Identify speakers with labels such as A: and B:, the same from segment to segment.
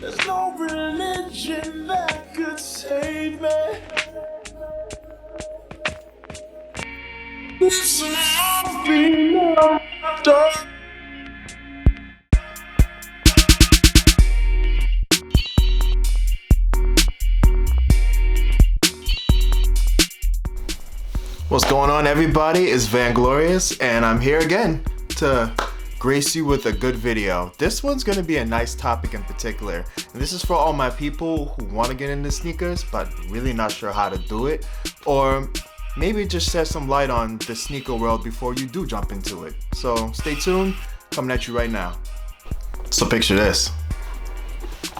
A: There's no religion that could save me. This love be done. What's going on, everybody? It's Vanglorious, and I'm here again to grace you with a good video. This one's gonna be a nice topic in particular, and this is for all my people who want to get into sneakers but really not sure how to do it, or maybe just shed some light on the sneaker world before you do jump into it. So stay tuned, coming at you right now. So picture this.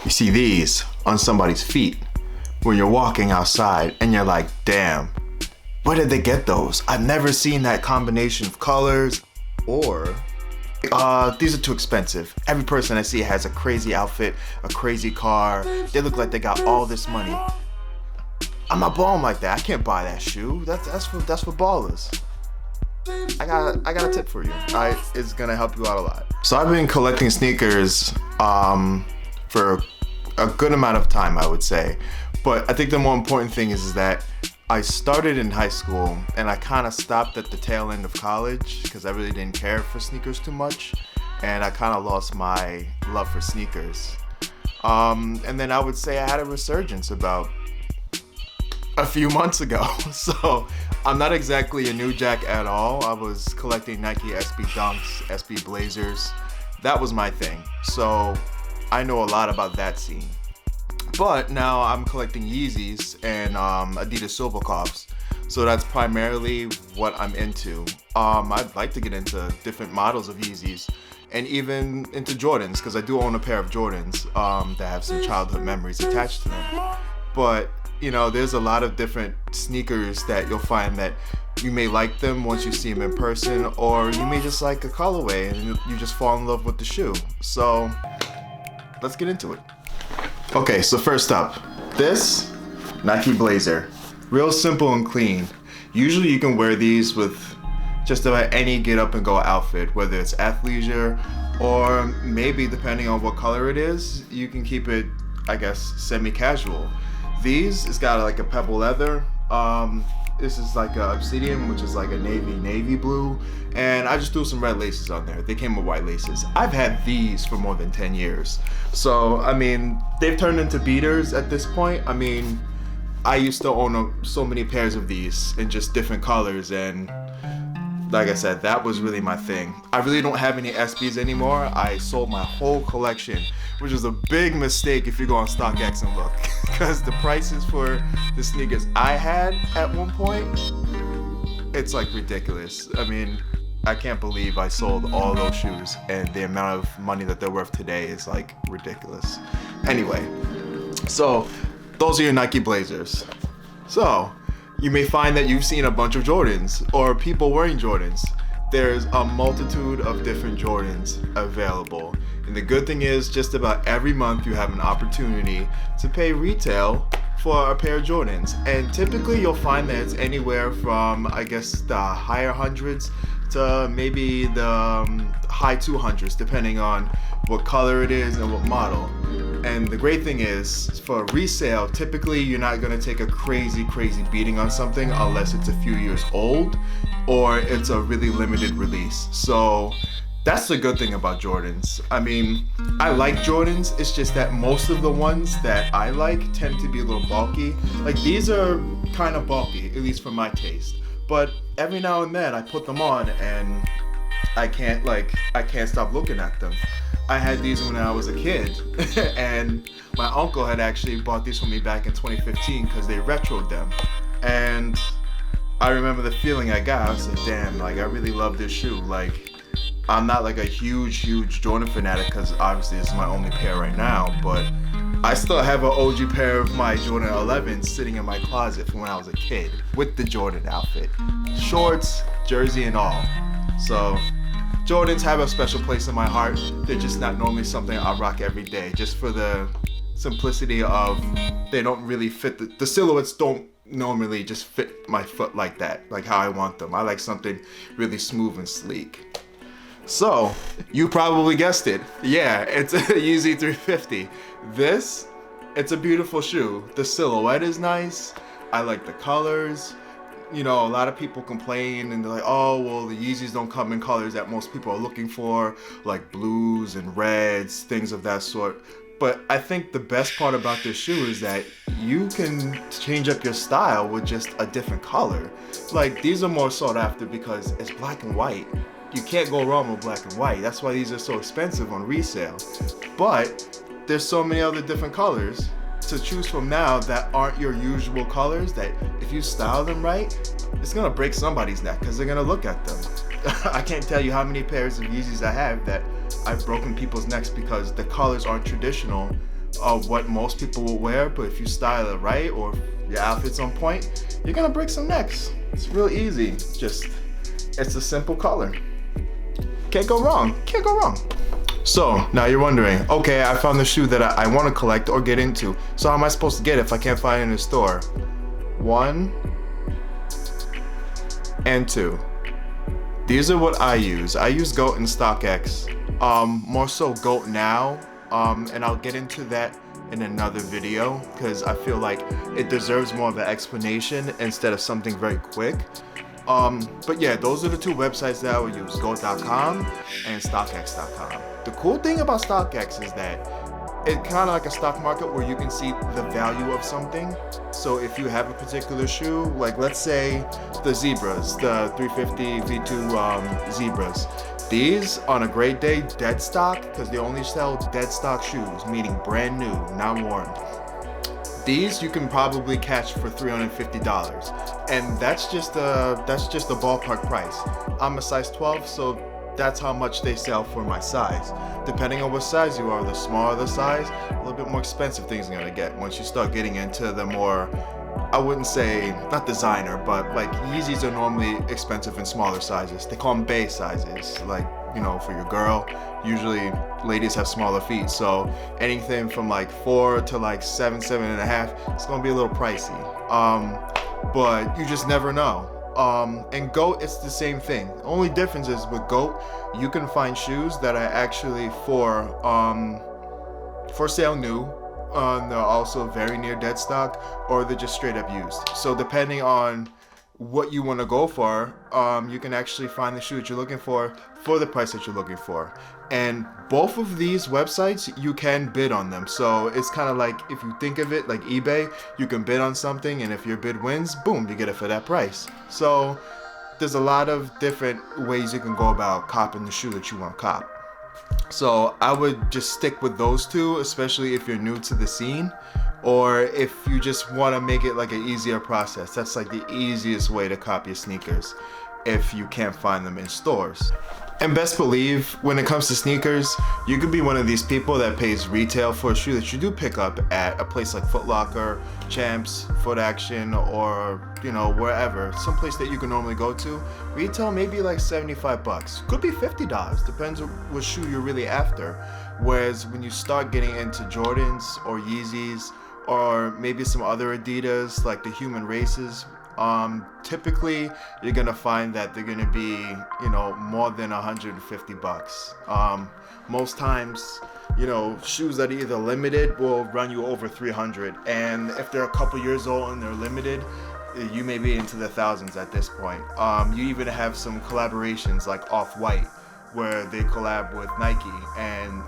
A: You see these on somebody's feet when you're walking outside and you're like, damn, where did they get those? I've never seen that combination of colors. Or these are too expensive. Every person I see has a crazy outfit, a crazy car. They look like they got all this money. I'm not balling like that. I can't buy that shoe. That's for ballers. I got a tip for you. It's gonna help you out a lot. So I've been collecting sneakers for a good amount of time, I would say. But I think the more important thing is that I started in high school and I kind of stopped at the tail end of college because I really didn't care for sneakers too much, and I kind of lost my love for sneakers. And then I would say I had a resurgence about a few months ago. So I'm not exactly a new jack at all. I was collecting Nike SB Dunks, SB Blazers. That was my thing. So I know a lot about that scene. But now I'm collecting Yeezys and Adidas Silvercrafts, so that's primarily what I'm into. I'd like to get into different models of Yeezys and even into Jordans, because I do own a pair of Jordans that have some childhood memories attached to them. But you know, there's a lot of different sneakers that you'll find that you may like them once you see them in person, or you may just like a colorway and you just fall in love with the shoe. So let's get into it. Okay, so first up, this Nike Blazer. Real simple and clean. Usually you can wear these with just about any get up and go outfit, whether it's athleisure or maybe, depending on what color it is, you can keep it, I guess, semi-casual. These, it's got like a pebble leather. This is like a obsidian, which is like a navy blue, and I just threw some red laces on there. They came with white laces. I've had these for more than 10 years. So, I mean, they've turned into beaters at this point. I mean, I used to own so many pairs of these in just different colors, and like I said, that was really my thing. I really don't have any SBs anymore. I sold my whole collection, which is a big mistake if you go on StockX and look, because the prices for the sneakers I had at one point, it's like ridiculous. I mean, I can't believe I sold all those shoes, and the amount of money that they're worth today is like ridiculous. Anyway, so those are your Nike Blazers. So you may find that you've seen a bunch of Jordans or people wearing Jordans. There's a multitude of different Jordans available. And the good thing is, just about every month you have an opportunity to pay retail for a pair of Jordans. And typically you'll find that it's anywhere from, I guess, the higher hundreds to maybe the high 200s, depending on what color it is and what model. And the great thing is, for resale, typically you're not gonna take a crazy beating on something unless it's a few years old or it's a really limited release. So that's the good thing about Jordans. I mean, I like Jordans, it's just that most of the ones that I like tend to be a little bulky. Like, these are kind of bulky, at least for my taste. But every now and then I put them on and I can't stop looking at them. I had these when I was a kid, and my uncle had actually bought these for me back in 2015 because they retroed them. And I remember the feeling I got. I was like, damn, like, I really love this shoe. Like, I'm not like a huge Jordan fanatic, because obviously this is my only pair right now, but I still have an OG pair of my Jordan 11s sitting in my closet from when I was a kid with the Jordan outfit. Shorts, jersey, and all. So Jordans have a special place in my heart. They're just not normally something I rock every day, just for the simplicity of they don't really fit, the silhouettes don't normally just fit my foot like that, like how I want them. I like something really smooth and sleek. So, you probably guessed it. Yeah, it's a Yeezy 350. It's a beautiful shoe. The silhouette is nice. I like the colors. You know, a lot of people complain and they're like, oh, well, the Yeezys don't come in colors that most people are looking for, like blues and reds, things of that sort. But I think the best part about this shoe is that you can change up your style with just a different color. Like, these are more sought after because it's black and white. You can't go wrong with black and white. That's why these are so expensive on resale. But there's so many other different colors to choose from now that aren't your usual colors that if you style them right, it's gonna break somebody's neck because they're gonna look at them. I can't tell you how many pairs of Yeezys I have that I've broken people's necks because the colors aren't traditional of what most people will wear, but if you style it right or if your outfit's on point, you're gonna break some necks. It's real easy. It's a simple color. Can't go wrong. Can't go wrong. So now you're wondering, okay, I found the shoe that I want to collect or get into. So how am I supposed to get it if I can't find it in the store? 1 and 2. These are what I use. I use GOAT and StockX. More so GOAT now, and I'll get into that in another video because I feel like it deserves more of an explanation instead of something very quick. But yeah, those are the two websites that I would use, GOAT.com and StockX.com. The cool thing about StockX is that it's kind of like a stock market where you can see the value of something. So if you have a particular shoe, like let's say the Zebras, the 350 V2 Zebras, these on a great day, dead stock, because they only sell dead stock shoes, meaning brand new, not worn. These you can probably catch for $350, and that's just a ballpark price. I'm a size 12, so that's how much they sell for my size. Depending on what size you are, the smaller the size, a little bit more expensive things are gonna get. Once you start getting into the more, I wouldn't say, not designer, but like Yeezys are normally expensive in smaller sizes. They call them bay sizes, like, you know, for your girl. Usually ladies have smaller feet, so anything from like 4 to like 7, 7.5, it's gonna be a little pricey. But you just never know. And GOAT, it's the same thing. The only difference is with GOAT, you can find shoes that are actually for sale new. They're also very near dead stock, or they're just straight up used. So depending on what you want to go for, you can actually find the shoe that you're looking for the price that you're looking for. And both of these websites, you can bid on them. So it's kind of like, if you think of it like eBay, you can bid on something, and if your bid wins, boom, you get it for that price. So there's a lot of different ways you can go about copping the shoe that you want to cop. So I would just stick with those two, especially if you're new to the scene, or if you just want to make it like an easier process. That's like the easiest way to cop your sneakers if you can't find them in stores. And best believe, when it comes to sneakers, you could be one of these people that pays retail for a shoe that you do pick up at a place like Foot Locker, Champs, Foot Action, or, you know, wherever, someplace that you can normally go to. Retail maybe like $75, could be $50, depends on what shoe you're really after. Whereas when you start getting into Jordans or Yeezys, or maybe some other Adidas like the Human Races, typically you're gonna find that they're gonna be, you know, more than $150. Most times, you know, shoes that are either limited will run you over 300, and if they're a couple years old and they're limited, you may be into the thousands at this point. You even have some collaborations like Off-White, where they collab with Nike, and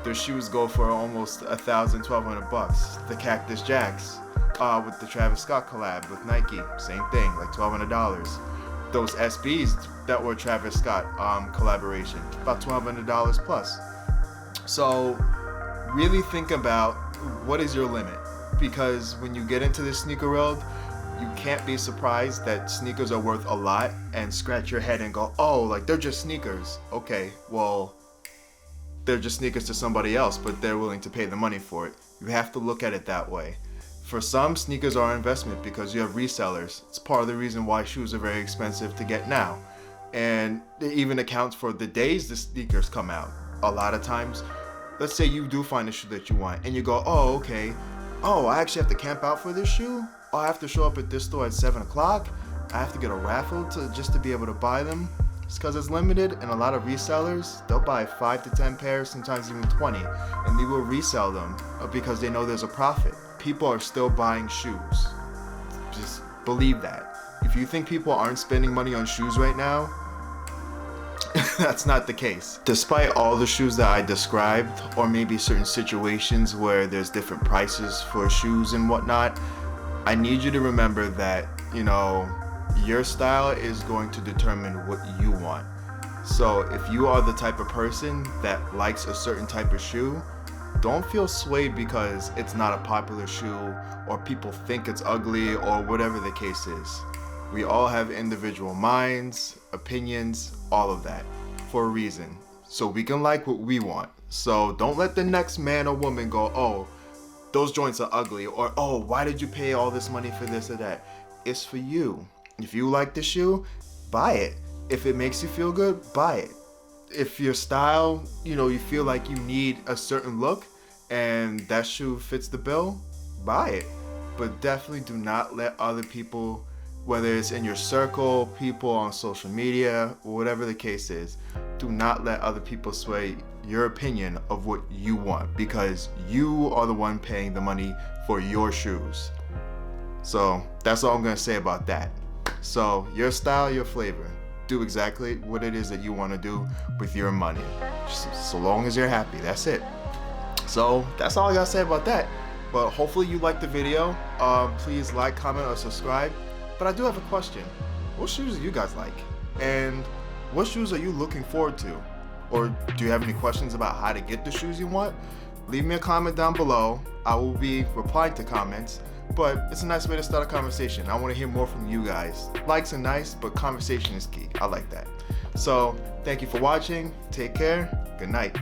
A: their shoes go for almost $1,000, $1,200. The Cactus Jacks, with the Travis Scott collab with Nike, same thing, like $1,200. Those SBs that were Travis Scott collaboration, about $1,200 plus. So really think about what is your limit, because when you get into the sneaker world, you can't be surprised that sneakers are worth a lot and scratch your head and go, oh, like they're just sneakers. Okay, well, they're just sneakers to somebody else, but they're willing to pay the money for it. You have to look at it that way. For some, sneakers are an investment because you have resellers. It's part of the reason why shoes are very expensive to get now. And it even accounts for the days the sneakers come out. A lot of times, let's say you do find a shoe that you want and you go, oh, okay, oh, I actually have to camp out for this shoe? Oh, I have to show up at this store at 7 o'clock? I have to get a raffle just to be able to buy them? It's because it's limited, and a lot of resellers, they'll buy 5 to 10 pairs, sometimes even 20, and they will resell them because they know there's a profit. People are still buying shoes. Just believe that. If you think people aren't spending money on shoes right now, that's not the case. Despite all the shoes that I described, or maybe certain situations where there's different prices for shoes and whatnot, I need you to remember that, your style is going to determine what you want. So if you are the type of person that likes a certain type of shoe, don't feel swayed because it's not a popular shoe or people think it's ugly or whatever the case is. We all have individual minds, opinions, all of that for a reason. So we can like what we want. So don't let the next man or woman go, oh, those joints are ugly, or oh, why did you pay all this money for this or that? It's for you. If you like the shoe, buy it. If it makes you feel good, buy it. If your style, you feel like you need a certain look and that shoe fits the bill, buy it. But definitely do not let other people, whether it's in your circle, people on social media, or whatever the case is, do not let other people sway your opinion of what you want, because you are the one paying the money for your shoes. So that's all I'm gonna say about that. So your style, your flavor. Do exactly what it is that you want to do with your money. Just so long as you're happy, that's it. So that's all I gotta say about that. But hopefully you liked the video. Please like, comment, or subscribe. But I do have a question. What shoes do you guys like? And what shoes are you looking forward to? Or do you have any questions about how to get the shoes you want? Leave me a comment down below. I will be replying to comments. But it's a nice way to start a conversation. I want to hear more from you guys. Likes are nice, but conversation is key. I like that. So thank you for watching. Take care. Good night.